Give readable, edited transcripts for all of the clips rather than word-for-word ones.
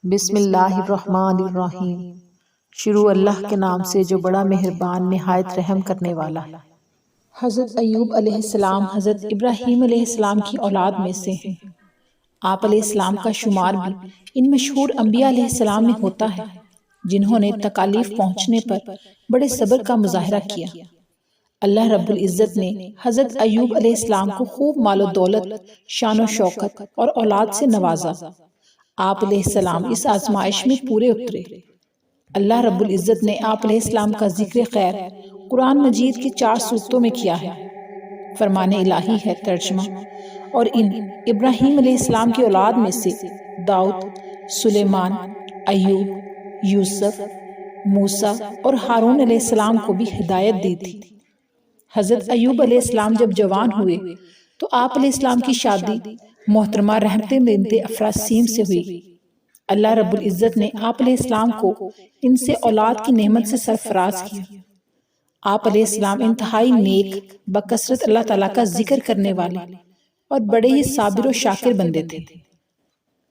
بسم اللہ الرحمن الرحیم۔ شروع اللہ کے نام سے جو بڑا مہربان نہایت رحم کرنے والا ہے۔ حضرت ایوب علیہ السلام حضرت ابراہیم علیہ السلام کی اولاد میں سے ہیں۔ آپ علیہ السلام کا شمار بھی ان مشہور انبیاء علیہ السلام میں ہوتا ہے جنہوں نے تکالیف پہنچنے پر بڑے صبر کا مظاہرہ کیا۔ اللہ رب العزت نے حضرت ایوب علیہ السلام کو خوب مال و دولت، شان و شوکت اور اولاد سے نوازا۔ آپ علیہ السلام اس آزمائش میں پورے اترے۔ اللہ رب العزت نے آپ علیہ السلام کا ذکر خیر قرآن مجید کی 4 سورتوں میں کیا ہے۔ فرمان الہی ہے ترجمہ۔ اور ان ابراہیم علیہ السلام کی اولاد میں سے داؤد، سلیمان، ایوب، یوسف، موسیٰ اور ہارون علیہ السلام کو بھی ہدایت دی تھی۔ حضرت ایوب علیہ السلام جب جوان ہوئے تو آپ علیہ السلام کی شادی محترمہ رحمت بنت افراسیم سے ہوئی۔ اللہ رب العزت نے آپ علیہ السلام کو ان سے اولاد کی نعمت سے سرفراز کیا۔ آپ علیہ السلام انتہائی نیک، بکثرت اللہ تعالیٰ کا ذکر کرنے والے اور بڑے ہی صابر و شاکر بندے تھے۔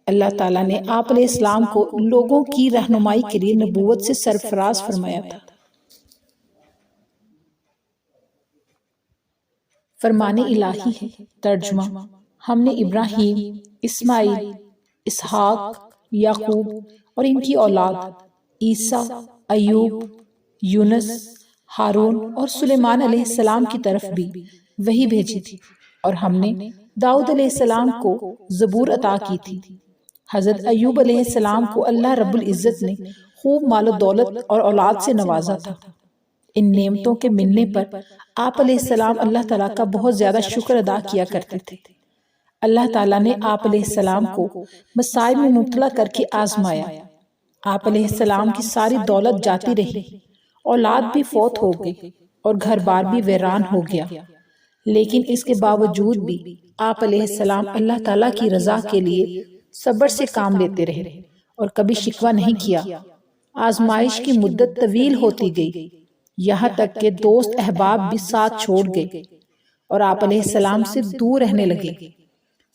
اللہ تعالیٰ نے آپ علیہ السلام کو لوگوں کی رہنمائی کے لیے نبوت سے سرفراز فرمایا تھا۔ فرمان الہی ہے ترجمہ۔ ہم نے ابراہیم، اسماعیل، اسحاق، یعقوب اور ان کی اولاد عیسیٰ، ایوب، یونس، ہارون اور سلیمان علیہ السلام کی طرف بھی وحی بھیجی تھی، اور ہم نے داؤد علیہ السلام کو زبور عطا کی تھی۔ حضرت ایوب علیہ السلام کو اللہ رب العزت نے خوب مال و دولت اور اولاد سے نوازا تھا۔ ان نعمتوں کے ملنے پر آپ علیہ السلام اللہ تعالیٰ کا بہت زیادہ شکر ادا کیا کرتے تھے۔ اللہ تعالیٰ نے آپ علیہ السلام کو مصائب میں مبتلا کر کے آزمایا۔ آپ علیہ السلام کی ساری دولت جاتی رہی، اولاد بھی فوت ہو گئی اور گھر بار بھی ویران ہو گیا، لیکن اس کے باوجود بھی آپ علیہ السلام اللہ تعالیٰ کی رضا کے لیے صبر سے کام لیتے رہے اور کبھی شکوہ نہیں کیا۔ آزمائش کی مدت طویل ہوتی گئی، یہاں تک کہ دوست احباب بھی ساتھ چھوڑ گئے اور آپ علیہ السلام سے دور رہنے لگے۔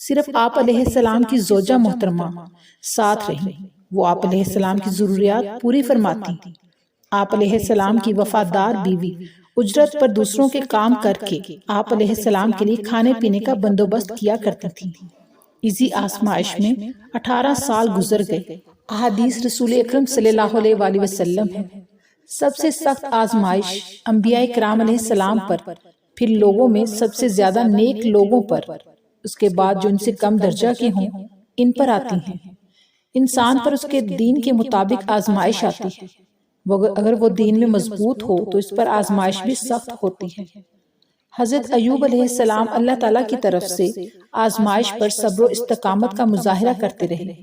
صرف آپ علیہ السلام کی زوجہ محترمہ ساتھ رہی، وہ آپ علیہ السلام کی ضروریات پوری فرماتی۔ آپ علیہ السلام کی وفادار بیوی اجرت پر دوسروں کے کام کر کے آپ علیہ السلام کے لیے کھانے پینے کا بندوبست کیا کرتی تھی۔ اسی آزمائش میں 18 سال گزر گئے۔ احادیث رسول اکرم صلی اللہ علیہ وآلہ وسلم ہے۔ سب سے سخت آزمائش انبیاء کرام علیہ السلام پر، پھر لوگوں میں سب سے زیادہ نیک لوگوں پر، اس کے بعد جو ان سے کم درجہ کے ہوں ان پر آتی ہیں۔ انسان پر اس کے دین کے مطابق آزمائش آتی ہے، اگر وہ دین میں مضبوط ہو تو اس پر آزمائش بھی سخت ہوتی ہے۔ حضرت ایوب علیہ السلام اللہ تعالیٰ کی طرف سے آزمائش پر صبر و استقامت کا مظاہرہ کرتے رہے،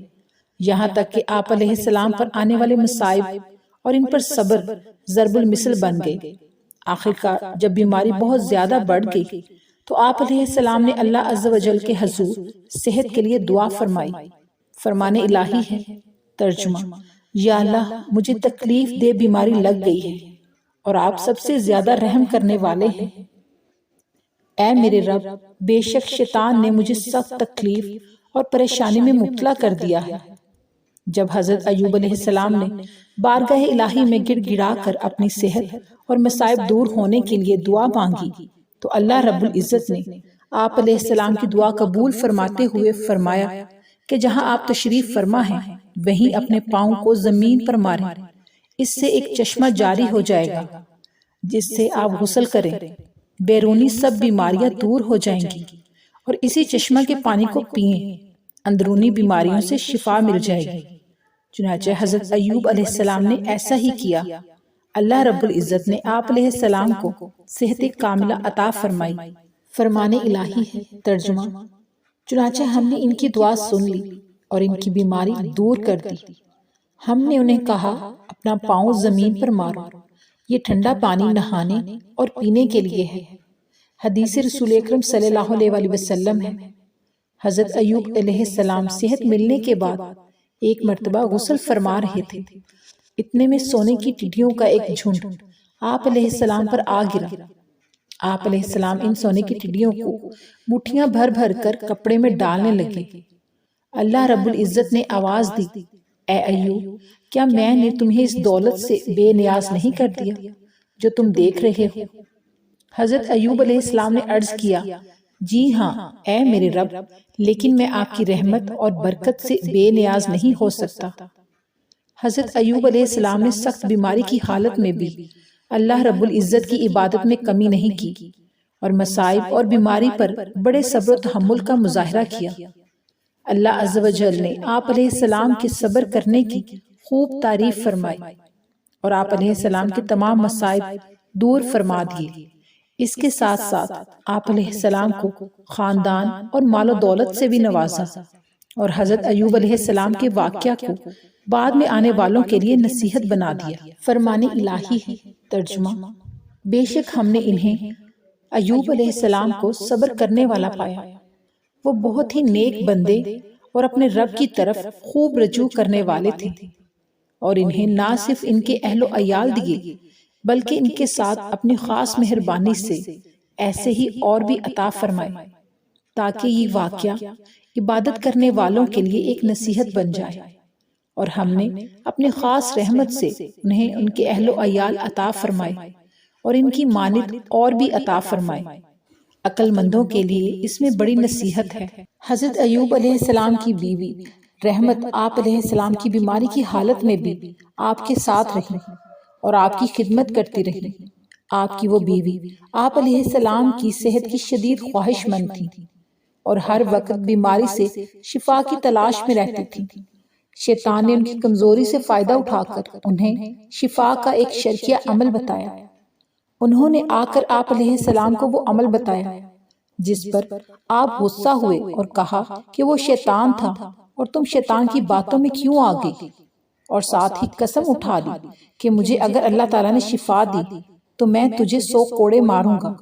یہاں تک کہ آپ علیہ السلام پر آنے والے مصائب اور ان پر صبر ضرب المثل بن گئے۔ آخرکار جب بیماری بہت زیادہ بڑھ گئی تو آپ علیہ السلام نے اللہ عز و جل کے حضور صحت کے لیے دعا فرمائی۔ فرمان الہی ہے ترجمہ۔ یا اللہ، مجھے تکلیف دہ بیماری لگ گئی ہے اور آپ سب سے زیادہ رحم کرنے والے ہیں۔ اے میرے رب، بے شک شیطان نے مجھے سخت تکلیف اور پریشانی میں مبتلا کر دیا ہے۔ جب حضرت ایوب علیہ السلام نے بارگاہ الہی میں گڑ گڑا کر اپنی صحت اور مصائب دور ہونے کے لیے دعا مانگی تو اللہ رب العزت نے آپ علیہ السلام کی دعا قبول فرماتے ہوئے فرمایا کہ جہاں آپ تشریف فرما ہیں وہیں اپنے پاؤں کو زمین پر ماریں، اس سے ایک چشمہ جاری ہو جائے گا جس سے آپ غسل کریں، بیرونی سب بیماریاں دور ہو جائیں گی، اور اسی چشمہ کے پانی کو پئیں، اندرونی بیماریوں سے شفا مل جائے گی۔ چنانچہ حضرت ایوب علیہ السلام نے ایسا ہی کیا۔ اللہ رب العزت نے آپ علیہ السلام کو صحت کاملہ عطا فرمائی۔ فرمان الہی ہے ترجمہ۔ چنانچہ ہم نے ان کی دعا سن لی اور ان کی بیماری دور کر دی۔ ہم نے انہیں کہا اپنا پاؤں زمین پر مارو، یہ ٹھنڈا پانی نہانے اور پینے کے لیے ہے۔ حدیث رسول اکرم صلی اللہ علیہ وآلہ وسلم ہے۔ حضرت ایوب علیہ السلام صحت ملنے کے بعد ایک مرتبہ غسل فرما رہے تھے، اتنے میں سونے کی ٹڈیوں کا ایک جھنڈ آپ علیہ السلام پر آ گرا۔ آپ علیہ السلام ان سونے کی ٹڈیوں کو مٹھیاں بھر بھر کر کپڑے میں ڈالنے لگے۔ اللہ رب العزت نے آواز دی اے ایوب، کیا میں نے تمہیں اس دولت سے بے نیاز نہیں کر دیا جو تم دیکھ رہے ہو؟ حضرت ایوب علیہ السلام نے عرض کیا، جی ہاں اے میرے رب، لیکن میں آپ کی رحمت اور برکت سے بے نیاز نہیں ہو سکتا۔ حضرت ایوب علیہ السلام نے سخت بیماری کی حالت میں بھی اللہ رب العزت کی عبادت میں کمی نہیں کی اور مصائب اور بیماری پر بڑے صبر و تحمل کا مظاہرہ کیا۔ اللہ عز و جل نے آپ علیہ السلام کے صبر کرنے کی خوب تعریف فرمائی اور آپ علیہ السلام کے تمام مصائب دور فرما دیے۔ اس کے ساتھ ساتھ آپ علیہ السلام کو خاندان اور مال و دولت سے بھی نوازا اور حضرت ایوب علیہ السلام کے واقعہ کو بعد میں آنے والوں کے لیے نصیحت بنا دیا۔ فرمان الہی ہے۔ ترجمہ: بے شک ہم نے انہیں ایوب علیہ السلام کو صبر کرنے والا پایا۔ وہ بہت ہی نیک بندے اور اپنے رب کی طرف خوب رجوع کرنے والے تھے، اور انہیں نہ صرف ان کے اہل و عیال دیے بلکہ ان کے ساتھ اپنی خاص مہربانی سے ایسے ہی اور بھی عطا فرمائے تاکہ یہ واقعہ عبادت کرنے والوں کے لیے ایک نصیحت بن جائے، اور ہم نے اپنی خاص رحمت سے انہیں ان کے اہل و عیال عطا فرمائے اور ان کی مانند اور بھی عطا فرمائے۔ عقل مندوں کے لیے اس میں بڑی نصیحت ہے۔ حضرت ایوب علیہ السلام کی بیوی رحمت آپ علیہ السلام کی بیماری کی حالت میں بھی آپ کے ساتھ رہی اور آپ کی خدمت کرتی رہی۔ آپ کی وہ بیوی آپ علیہ السلام کی صحت کی شدید خواہش مند تھی اور ہر وقت بیماری سے شفا کی تلاش میں رہتی تھی۔ شیطان نے ان کی کمزوری سے فائدہ اٹھا کر انہیں شفا کا ایک شرکیہ عمل بتایا۔ انہوں نے آ کر آپ علیہ السلام کو وہ عمل بتایا جس پر آپ غصہ ہوئے اور کہا کہ وہ شیطان تھا اور تم شیطان کی باتوں میں کیوں آ گئی، اور ساتھ ہی قسم اٹھا لی کہ مجھے اگر اللہ تعالیٰ نے شفا دی تو میں تجھے 100 کوڑے ماروں گا۔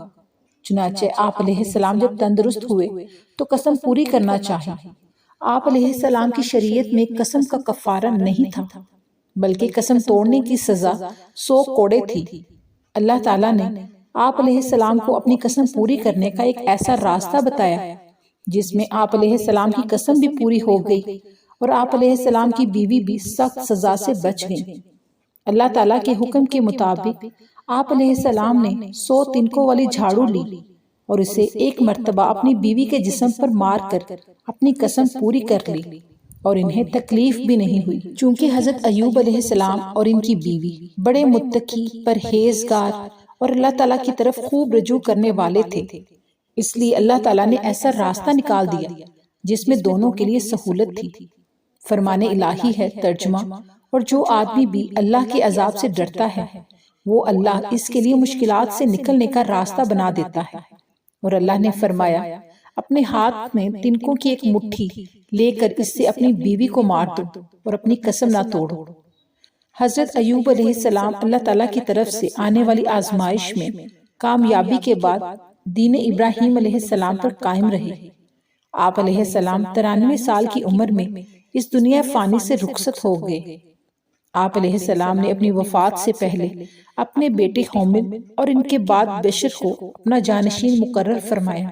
چنانچہ آپ علیہ السلام جب تندرست ہوئے تو قسم پوری کرنا چاہی۔ آپ علیہ السلام کی شریعت میں قسم کا کفارہ نہیں تھا بلکہ قسم توڑنے کی سزا 100 کوڑے تھی۔ اللہ تعالیٰ نے آپ علیہ السلام کو اپنی قسم پوری کرنے کا ایک ایسا راستہ بتایا جس میں آپ علیہ السلام کی قسم بھی پوری ہو گئی اور آپ علیہ السلام کی بیوی بھی سخت سزا سے بچ گئی۔ اللہ تعالیٰ کے حکم کے مطابق آپ علیہ السلام نے 100 تنکوں والی جھاڑو لی اور اسے ایک مرتبہ اپنی بیوی کے جسم پر مار کر اپنی قسم پوری کر لی اور انہیں تکلیف بھی نہیں ہوئی۔ چونکہ حضرت ایوب علیہ السلام اور ان کی بیوی بڑے متقی، پرہیزگار اور اللہ تعالیٰ کی طرف خوب رجوع کرنے والے تھے، اس لیے اللہ تعالیٰ نے ایسا راستہ نکال دیا جس میں دونوں کے لیے سہولت تھی۔ فرمان الہی ہے۔ ترجمہ: اور جو آدمی بھی اللہ کے عذاب سے ڈرتا ہے وہ اللہ اس کے لیے مشکلات سے نکلنے کا راستہ بنا دیتا ہے۔ اور اللہ نے فرمایا، اپنے ہاتھ میں تنکوں کی ایک مٹھی لے کر اس سے اپنی بیوی کو مار دو اور اپنی قسم نہ توڑو۔ حضرت ایوب علیہ السلام اللہ تعالیٰ کی طرف سے آنے والی آزمائش میں کامیابی کے بعد دین ابراہیم علیہ السلام پر قائم رہے۔ آپ علیہ السلام 93 سال کی عمر میں اس دنیا فانی سے رخصت ہو گئے۔ آپ علیہ السلام نے اپنی وفات سے پہلے اپنے بیٹے حامد اور ان کے بعد بشر کو اپنا جانشین مقرر فرمایا۔